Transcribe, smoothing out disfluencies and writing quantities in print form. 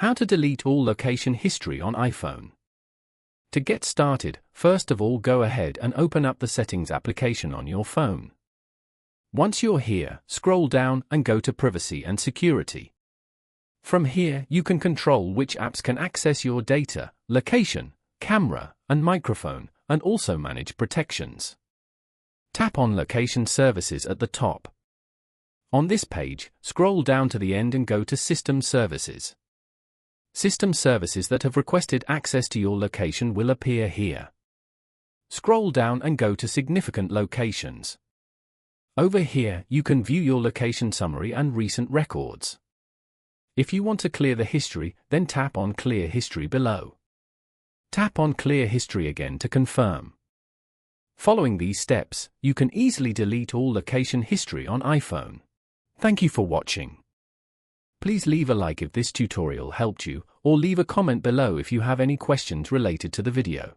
How to delete all location history on iPhone. To get started, first of all go ahead and open up the Settings application on your phone. Once you're here, scroll down and go to Privacy and Security. From here, you can control which apps can access your data, location, camera, and microphone, and also manage protections. Tap on Location Services at the top. On this page, scroll down to the end and go to System Services. System services that have requested access to your location will appear here. Scroll down and go to Significant Locations. Over here, you can view your location summary and recent records. If you want to clear the history, then tap on Clear History below. Tap on Clear History again to confirm. Following these steps, you can easily delete all location history on iPhone. Thank you for watching. Please leave a like if this tutorial helped you, or leave a comment below if you have any questions related to the video.